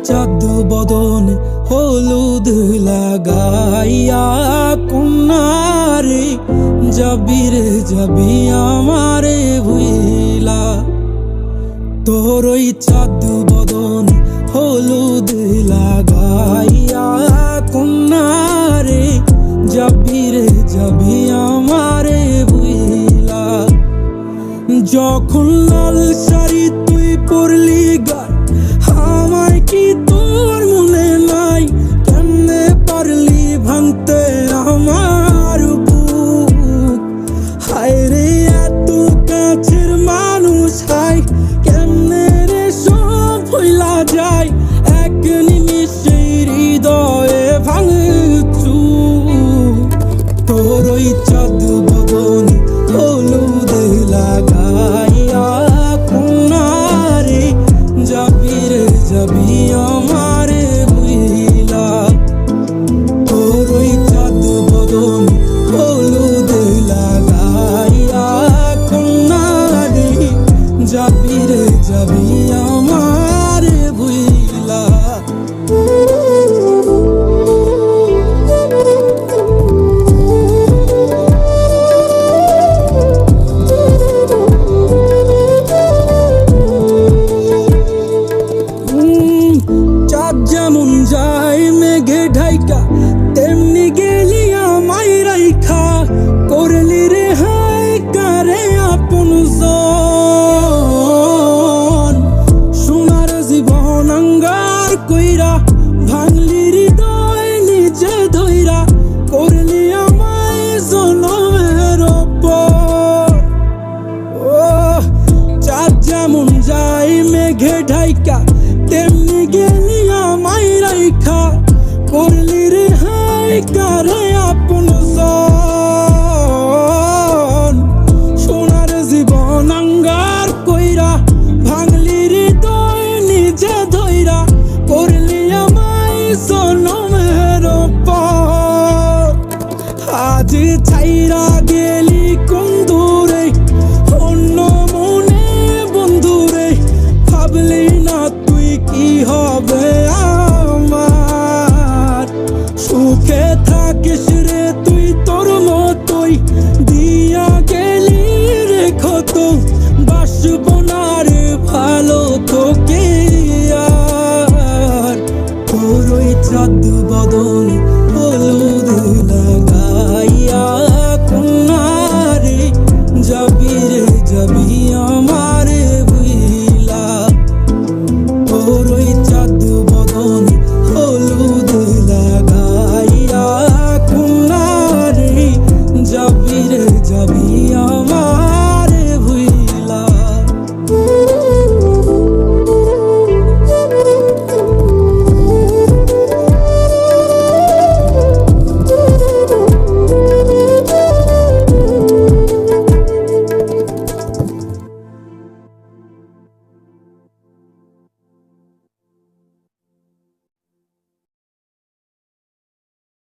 চাঁদ বদন হলুদ লাগাইয়া কন্যারে যাবি রে যাবি আমারে ভুইলা। তোর ওই চাঁদ বদন হলুদ লাগাইয়া কন্যারে যাবি রে যাবি আমারে ভুইলা। যখন লাল শাড়ি তুই পরলি গায় আমায় কি তোর মনে নাই? কেমনে পারলি ভাঙতে আমার বুক? হায় রে এত কাছের মানুষ হায় কেমনে রে সব ভুইলা যায়? এক নিমিষে হৃদয়ে ভাঙচু। তোর ওই চাঁদ বদন হলুদ লাগাইয়া কন্যারে যাবি রে যাবি আমারে ভুইলা। তোর ওই চাঁদ বদন হলুদ লাগাইয়া কন্যারে যাবি রে যাবি আমারে ভুইলা। চাঁদ যেমন যায় মেঘে ঢাইকা তেমনি গেলি আমায় রাইখা। করলি রে হায় কারে আপন জন। সোনার জীবন আঙ্গার কইরা ভাঙলি হৃদয় নিজে ধইরা। করলি আমায় জনমের ওপর। ও চাঁদ যেমন যায় মেঘে ঢাইকা তেমনি গেলি আমায় রাইখা। করলি রে হায় কারে আপন জন। সোনার জীবন আঙ্গার কইরা ভাঙলি হৃদয় নিজে ধইরা। করলি আমায় জনমের ওপর। আজ ছাইরা গেলি কোন দূরে অন্য মনে বন্ধুরে। ভাবলি না তুই কি হবে আমার? সুখে থাকিস রে তুই তোর মতোই দিয়া গেলি রে ক্ষত। বাসব না রে ভালো তোকে আর। তোর ওই চাঁদ বদন